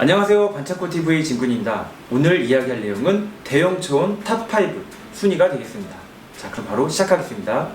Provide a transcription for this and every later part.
안녕하세요, 반창고TV 진군입니다. 오늘 이야기할 내용은 대형 초원 탑5 순위가 되겠습니다. 자, 그럼 바로 시작하겠습니다.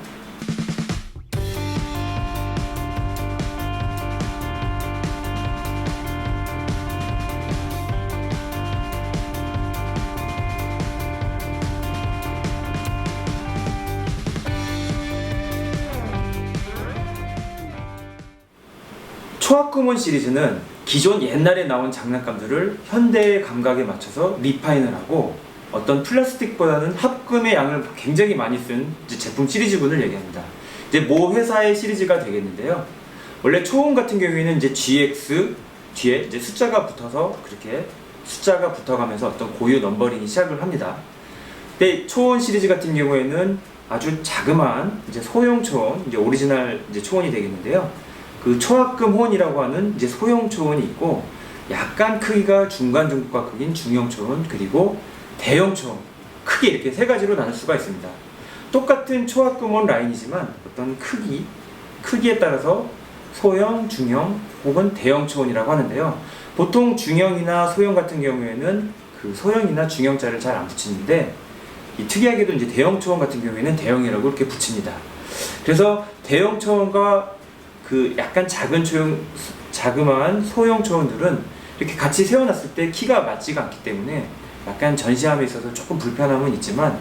초합금원 시리즈는 기존 옛날에 나온 장난감들을 현대의 감각에 맞춰서 리파인을 하고 어떤 플라스틱보다는 합금의 양을 굉장히 많이 쓴 제품 시리즈군을 얘기합니다. 이제 모 회사의 시리즈가 되겠는데요. 원래 초원 같은 경우에는 이제 GX 뒤에 이제 숫자가 붙어서 그렇게 숫자가 붙어가면서 어떤 고유 넘버링이 시작을 합니다. 근데 초원 시리즈 같은 경우에는 아주 자그마한 이제 소형 초원, 이제 오리지널 이제 초원이 되겠는데요. 그 초합금 호원이라고 하는 이제 소형 초원이 있고, 약간 크기가 중간 정도가 크긴 중형 초원, 그리고 대형 초원, 크게 이렇게 세 가지로 나눌 수가 있습니다. 똑같은 초합금 호원 라인이지만 어떤 크기에 따라서 소형, 중형 혹은 대형 초원이라고 하는데요. 보통 중형이나 소형 같은 경우에는 그 소형이나 중형자를 잘 안 붙이는데, 이 특이하게도 이제 대형 초원 같은 경우에는 대형이라고 이렇게 붙입니다. 그래서 대형 초원과 그 약간 자그마한 소형 초원들은 이렇게 같이 세워놨을 때 키가 맞지가 않기 때문에 약간 전시함에 있어서 조금 불편함은 있지만,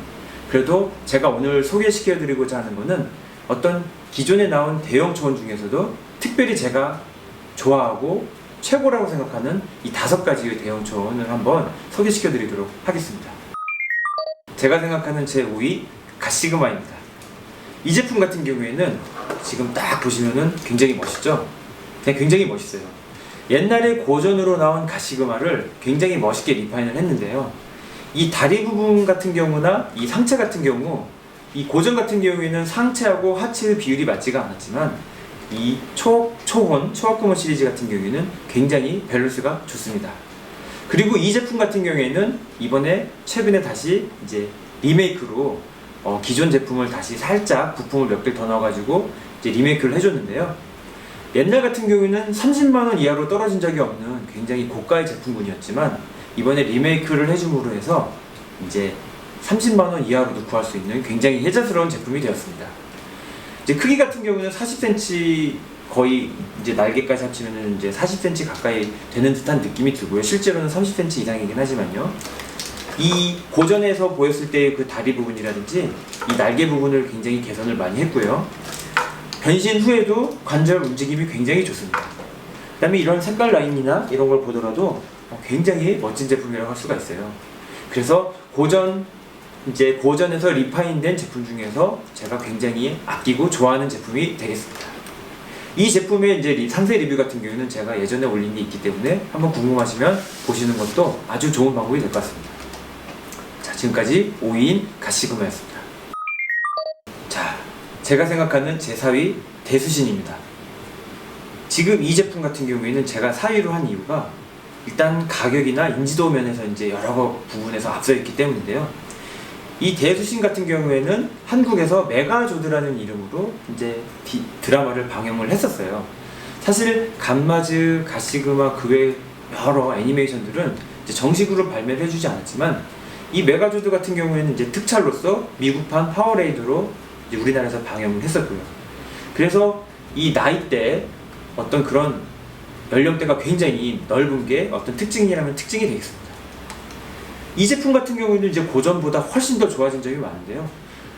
그래도 제가 오늘 소개시켜드리고자 하는 것은 어떤 기존에 나온 대형 초원 중에서도 특별히 제가 좋아하고 최고라고 생각하는 이 5가지의 대형 초원을 한번 소개시켜드리도록 하겠습니다. 제가 생각하는 제 5위 가시그마입니다. 이 제품 같은 경우에는 지금 딱 보시면은 굉장히 멋있죠? 그냥 굉장히 멋있어요. 옛날에 고전으로 나온 가시그마를 굉장히 멋있게 리파인을 했는데요. 이 다리 부분 같은 경우나 이 상체 같은 경우, 이 고전 같은 경우에는 상체하고 하체의 비율이 맞지가 않았지만, 이 초합금원 시리즈 같은 경우에는 굉장히 밸런스가 좋습니다. 그리고 이 제품 같은 경우에는 이번에 최근에 다시 이제 리메이크로 기존 제품을 다시 살짝 부품을 몇 개 더 넣어가지고 이제 리메이크를 해줬는데요. 옛날 같은 경우에는 30만원 이하로 떨어진 적이 없는 굉장히 고가의 제품군이었지만, 이번에 리메이크를 해줌으로 해서 이제 30만원 이하로도 구할 수 있는 굉장히 혜자스러운 제품이 되었습니다. 이제 크기 같은 경우는 40cm, 거의 이제 날개까지 합치면 이제 40cm 가까이 되는 듯한 느낌이 들고요. 실제로는 30cm 이상이긴 하지만요. 이 고전에서 보였을 때의 그 다리 부분이라든지 이 날개 부분을 굉장히 개선을 많이 했고요. 변신 후에도 관절 움직임이 굉장히 좋습니다. 그 다음에 이런 색깔 라인이나 이런 걸 보더라도 굉장히 멋진 제품이라고 할 수가 있어요. 그래서 고전에서 리파인된 제품 중에서 제가 굉장히 아끼고 좋아하는 제품이 되겠습니다. 이 제품의 이제 상세 리뷰 같은 경우는 제가 예전에 올린 게 있기 때문에 한번 궁금하시면 보시는 것도 아주 좋은 방법이 될 것 같습니다. 자, 지금까지 5위인 가시그마였습니다. 자, 제가 생각하는 제 4위 대수신입니다. 지금 이 제품 같은 경우에는 제가 4위로 한 이유가 일단 가격이나 인지도 면에서 이제 여러 부분에서 앞서 있기 때문인데요. 이 대수신 같은 경우에는 한국에서 메가조드라는 이름으로 이제 드라마를 방영을 했었어요. 사실 간마즈, 가시그마 그 외 여러 애니메이션들은 이제 정식으로 발매를 해주지 않았지만, 이 메가조드 같은 경우에는 이제 특촬로서 미국판 파워레이드로 이제 우리나라에서 방영을 했었고요. 그래서 이 나이대 어떤 그런 연령대가 굉장히 넓은 게 어떤 특징이라면 특징이 되겠습니다. 이 제품 같은 경우에는 이제 고전보다 훨씬 더 좋아진 점이 많은데요.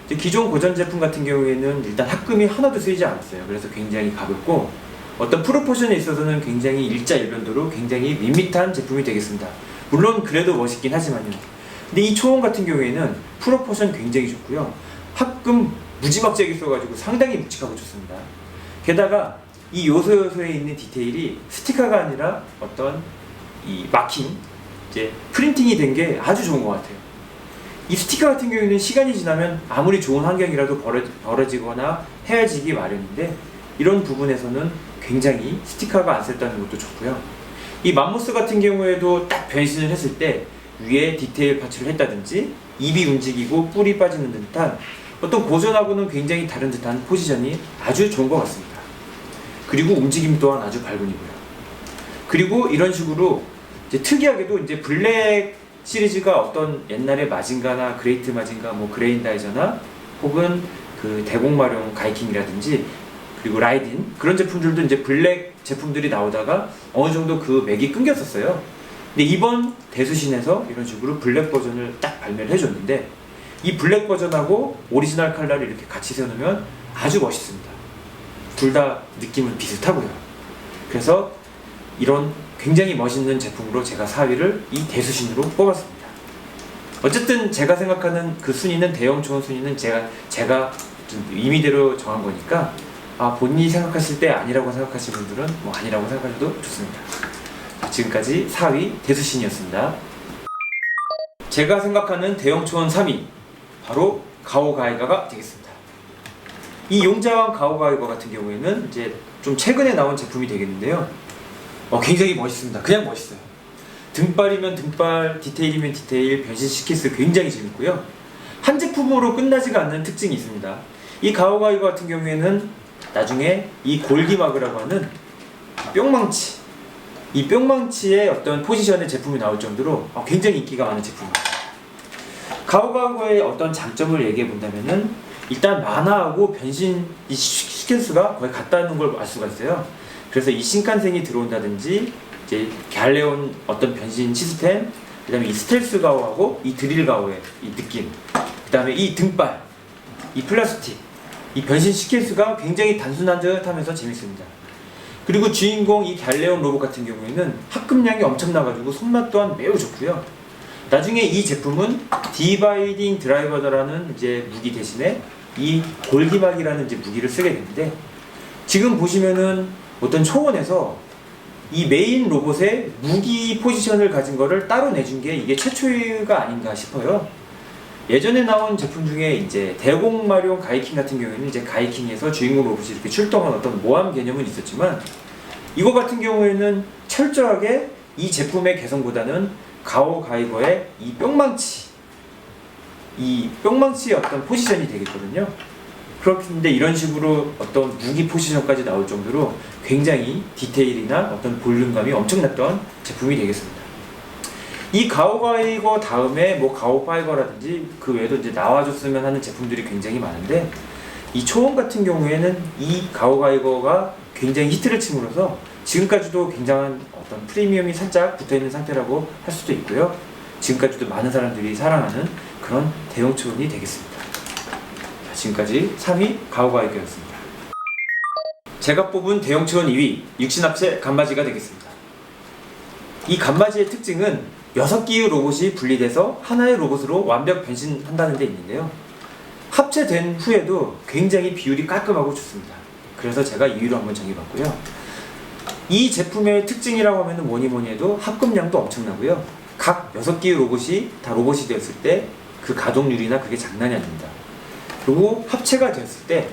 이제 기존 고전 제품 같은 경우에는 일단 합금이 하나도 쓰이지 않았어요. 그래서 굉장히 가볍고 어떤 프로포션에 있어서는 굉장히 일자일변도로 굉장히 밋밋한 제품이 되겠습니다. 물론 그래도 멋있긴 하지만요. 근데 이 초원 같은 경우에는 프로포션 굉장히 좋고요. 합금 무지막지하게 써가지고 상당히 묵직하고 좋습니다. 게다가 이 요소요소에 있는 디테일이 스티커가 아니라 어떤 이 마킹, 이제 프린팅이 된 게 아주 좋은 것 같아요. 이 스티커 같은 경우에는 시간이 지나면 아무리 좋은 환경이라도 벌어지거나 헤어지기 마련인데, 이런 부분에서는 굉장히 스티커가 안 썼다는 것도 좋고요. 이 맘모스 같은 경우에도 딱 변신을 했을 때 위에 디테일 파츠를 했다든지 입이 움직이고 뿔이 빠지는 듯한 어떤 고전하고는 굉장히 다른 듯한 포지션이 아주 좋은 것 같습니다. 그리고 움직임 또한 아주 발군이고요. 그리고 이런 식으로 이제 특이하게도 이제 블랙 시리즈가 어떤 옛날에 마징가나 그레이트 마징가, 뭐 그레인다이저나 혹은 그 대공마룡 가이킹이라든지 그리고 라이딘 그런 제품들도 이제 블랙 제품들이 나오다가 어느 정도 그 맥이 끊겼었어요. 근데 이번 대수신에서 이런 식으로 블랙 버전을 딱 발매를 해줬는데 이 블랙 버전하고 오리지널 컬러를 이렇게 같이 세워놓으면 아주 멋있습니다. 둘 다 느낌은 비슷하고요. 그래서 이런 굉장히 멋있는 제품으로 제가 4위를 이 대수신으로 뽑았습니다. 어쨌든 제가 생각하는 그 순위는 대형 초원 순위는 제가 좀 임의대로 정한 거니까 본인이 생각하실 때 아니라고 생각하시는 분들은 뭐 아니라고 생각하셔도 좋습니다. 지금까지 4위 대수신이었습니다. 제가 생각하는 대형 초원 3위 바로 가오가이거가 되겠습니다. 이 용자왕 가오가이거 같은 경우에는 이제 좀 최근에 나온 제품이 되겠는데요. 굉장히 멋있습니다. 그냥 멋있어요. 등발이면 등발, 디테일이면 디테일, 변신 시키스 굉장히 재밌고요. 한 제품으로 끝나지가 않는 특징이 있습니다. 이 가오가이거 같은 경우에는 나중에 이 골디마그라고 하는 뿅망치, 이 뿅망치의 어떤 포지션의 제품이 나올 정도로 굉장히 인기가 많은 제품입니다. 가오가이거의 어떤 장점을 얘기해 본다면은 일단 만화하고 변신 이 시퀀스가 거의 같다는 걸 알 수가 있어요. 그래서 이 신칸센이 들어온다든지 이제 갈레온 어떤 변신 시스템, 그 다음에 이 스텔스 가오하고 이 드릴 가오의 이 느낌, 그 다음에 이 등발, 이 플라스틱, 이 변신 시퀀스가 굉장히 단순한 듯 하면서 재밌습니다. 그리고 주인공 이 갈레온 로봇 같은 경우에는 합금량이 엄청나가지고 손맛 또한 매우 좋고요. 나중에 이 제품은 디바이딩 드라이버라는 이제 무기 대신에 이 골디막이라는 이제 무기를 쓰게 되는데 지금 보시면은 어떤 초원에서 이 메인 로봇의 무기 포지션을 가진 거를 따로 내준 게 이게 최초가 아닌가 싶어요. 예전에 나온 제품 중에 이제 대공마룡 가이킹 같은 경우에는 이제 가이킹에서 주인공 로봇이 이렇게 출동한 어떤 모함 개념은 있었지만 이거 같은 경우에는 철저하게 이 제품의 개성보다는 가오가이거의 이 뿅망치의 어떤 포지션이 되겠거든요. 그렇긴데 이런 식으로 어떤 무기 포지션까지 나올 정도로 굉장히 디테일이나 어떤 볼륨감이 엄청났던 제품이 되겠습니다. 이 가오가이거 다음에 뭐 가오파이거라든지 그 외에도 이제 나와줬으면 하는 제품들이 굉장히 많은데 이 초원 같은 경우에는 이 가오가이거가 굉장히 히트를 침으로써 지금까지도 굉장한 어떤 프리미엄이 살짝 붙어있는 상태라고 할 수도 있고요. 지금까지도 많은 사람들이 사랑하는 그런 대형 초원이 되겠습니다. 지금까지 3위 가오가이거였습니다. 제가 뽑은 대형 초원 2위 육신합체 간바지가 되겠습니다. 이 간바지의 특징은 6개의 로봇이 분리돼서 하나의 로봇으로 완벽 변신한다는 데 있는데요. 합체된 후에도 굉장히 비율이 깔끔하고 좋습니다. 그래서 제가 2위로 한번 정해봤고요. 이 제품의 특징이라고 하면 뭐니 해도 합금량도 엄청나고요. 각 6개의 로봇이 다 로봇이 되었을 때 그 가동률이나 그게 장난이 아닙니다. 그리고 합체가 되었을 때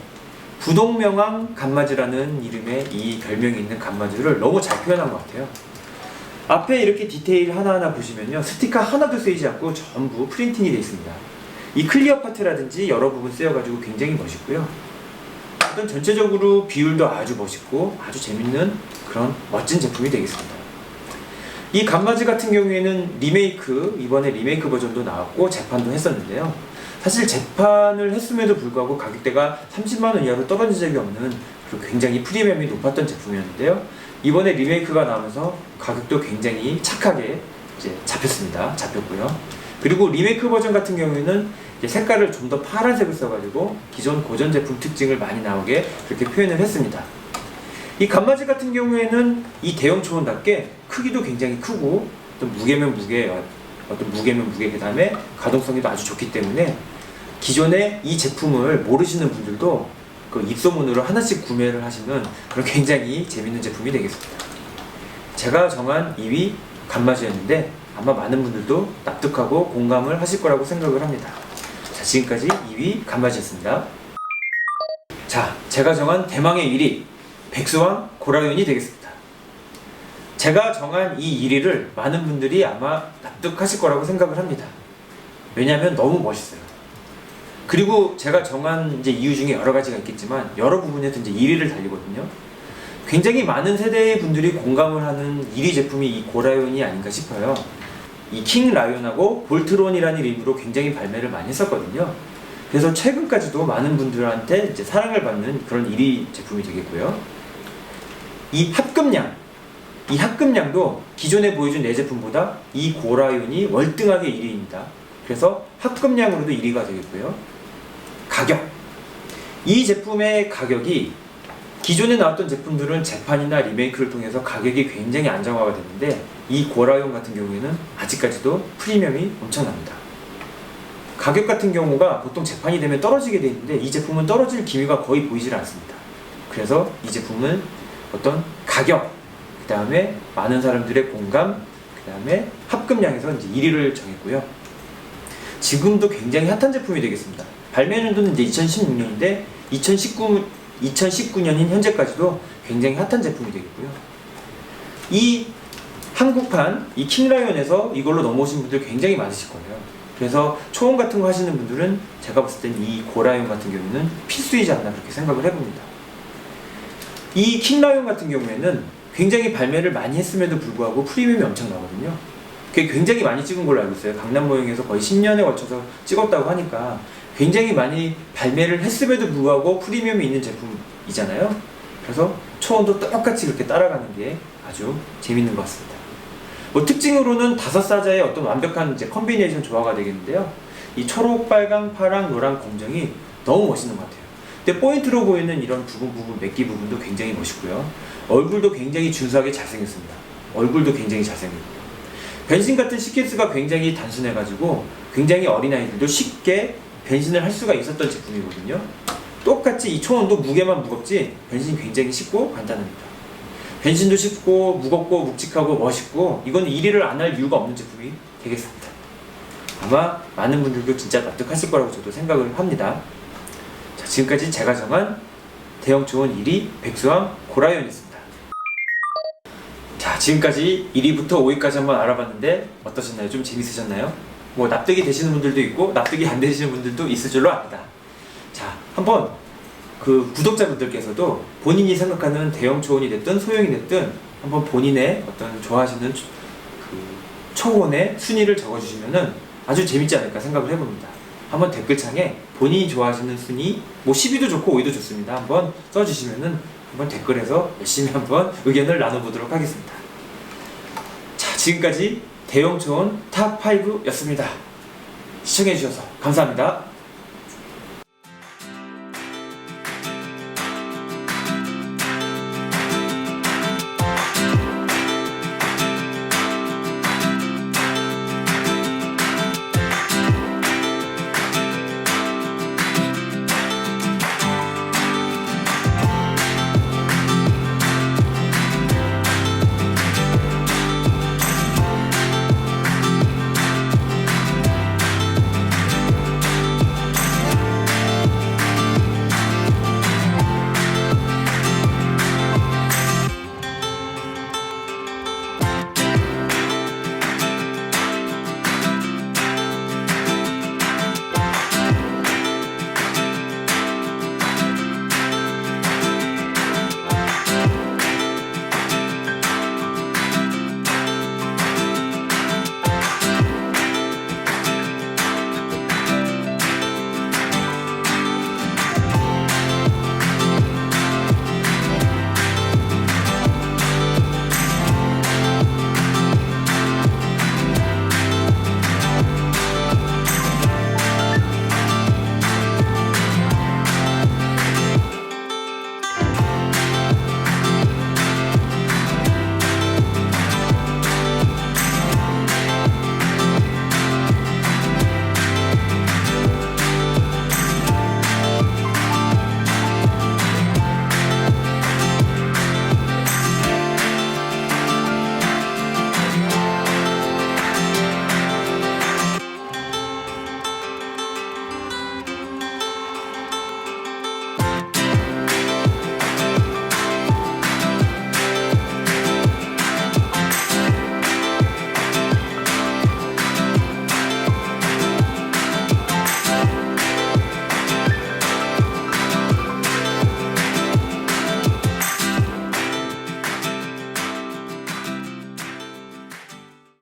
부동명왕 간마즈라는 이름의 이 별명이 있는 간마즈를 너무 잘 표현한 것 같아요. 앞에 이렇게 디테일 하나하나 보시면요, 스티커 하나도 쓰이지 않고 전부 프린팅이 되어 있습니다. 이 클리어 파트라든지 여러 부분 쓰여가지고 굉장히 멋있고요. 어떤 전체적으로 비율도 아주 멋있고 아주 재밌는 그런 멋진 제품이 되겠습니다. 이 간마즈 같은 경우에는 이번에 리메이크 버전도 나왔고 재판도 했었는데요. 사실 재판을 했음에도 불구하고 가격대가 30만원 이하로 떨어진 적이 없는 굉장히 프리미엄이 높았던 제품이었는데요. 이번에 리메이크가 나오면서 가격도 굉장히 착하게 이제 잡혔고요. 그리고 리메이크 버전 같은 경우에는 이제 색깔을 좀 더 파란색을 써가지고 기존 고전 제품 특징을 많이 나오게 그렇게 표현을 했습니다. 이 간마즈 같은 경우에는 이 대형 초원답게 크기도 굉장히 크고 어떤 무게면 무게, 그 다음에 가동성이 아주 좋기 때문에 기존에 이 제품을 모르시는 분들도 그 입소문으로 하나씩 구매를 하시는 그런 굉장히 재밌는 제품이 되겠습니다. 제가 정한 2위 간마즈였는데 아마 많은 분들도 납득하고 공감을 하실 거라고 생각을 합니다. 자, 지금까지 2위 간마즈였습니다. 자, 제가 정한 대망의 1위 백수왕 고라윤이 되겠습니다. 제가 정한 이 1위를 많은 분들이 아마 납득하실 거라고 생각을 합니다. 왜냐하면 너무 멋있어요. 그리고 제가 정한 이제 이유 중에 여러 가지가 있겠지만 여러 부분에서 이제 1위를 달리거든요. 굉장히 많은 세대의 분들이 공감을 하는 1위 제품이 이 고라이온이 아닌가 싶어요. 이 킹라이온하고 볼트론이라는 이름으로 굉장히 발매를 많이 했었거든요. 그래서 최근까지도 많은 분들한테 이제 사랑을 받는 그런 1위 제품이 되겠고요. 이 합금량도 기존에 보여준 4제품보다 이 고라이온이 월등하게 1위입니다. 그래서 합금량으로도 1위가 되겠고요. 가격. 이 제품의 가격이 기존에 나왔던 제품들은 재판이나 리메이크를 통해서 가격이 굉장히 안정화가 됐는데 이 고라이온 같은 경우에는 아직까지도 프리미엄이 엄청납니다. 가격 같은 경우가 보통 재판이 되면 떨어지게 되어 있는데 이 제품은 떨어질 기미가 거의 보이질 않습니다. 그래서 이 제품은 어떤 가격, 그 다음에 많은 사람들의 공감, 그 다음에 합금량에서 이제 1위를 정했고요. 지금도 굉장히 핫한 제품이 되겠습니다. 발매 연도는 이제 2016년인데 2019년인 현재까지도 굉장히 핫한 제품이 되겠고요. 이 한국판 이 킹라이온에서 이걸로 넘어오신 분들 굉장히 많으실 거예요. 그래서 초원 같은 거 하시는 분들은 제가 봤을 땐 이 고라이온 같은 경우는 필수이지 않나 그렇게 생각을 해봅니다. 이 킹라이온 같은 경우에는 굉장히 발매를 많이 했음에도 불구하고 프리미엄이 엄청 나거든요. 그게 굉장히 많이 찍은 걸로 알고 있어요. 강남모형에서 거의 10년에 걸쳐서 찍었다고 하니까 굉장히 많이 발매를 했음에도 불구하고 프리미엄이 있는 제품이잖아요. 그래서 초원도 똑같이 그렇게 따라가는 게 아주 재밌는 것 같습니다. 뭐 특징으로는 5사자의 어떤 완벽한 이제 컨비네이션 조화가 되겠는데요. 이 초록, 빨강, 파랑, 노랑 검정이 너무 멋있는 것 같아요. 근데 포인트로 보이는 이런 부분, 맥기 부분도 굉장히 멋있고요. 얼굴도 굉장히 준수하게 잘생겼습니다. 얼굴도 굉장히 잘생겼고요. 변신 같은 시퀀스가 굉장히 단순해가지고 굉장히 어린아이들도 쉽게 변신을 할 수가 있었던 제품이거든요. 똑같이 이 초원도 무게만 무겁지 변신 굉장히 쉽고 간단합니다. 변신도 쉽고 무겁고 묵직하고 멋있고 이건 1위를 안 할 이유가 없는 제품이 되겠습니다. 아마 많은 분들도 진짜 납득하실 거라고 저도 생각을 합니다. 자, 지금까지 제가 정한 대형 초원 1위 백수왕 고라이온이었습니다. 자, 지금까지 1위부터 5위까지 한번 알아봤는데 어떠셨나요? 좀 재밌으셨나요? 뭐 납득이 되시는 분들도 있고 납득이 안 되시는 분들도 있을 줄로 압니다. 자, 한번 그 구독자분들께서도 본인이 생각하는 대형 초원이 됐든 소형이 됐든 한번 본인의 어떤 좋아하시는 그 초원의 순위를 적어주시면은 아주 재밌지 않을까 생각을 해봅니다. 한번 댓글창에 본인이 좋아하시는 순위, 뭐 10위도 좋고 5위도 좋습니다. 한번 써주시면은 한번 댓글에서 열심히 한번 의견을 나눠보도록 하겠습니다. 자, 지금까지 대형 초원 탑5였습니다. 시청해주셔서 감사합니다.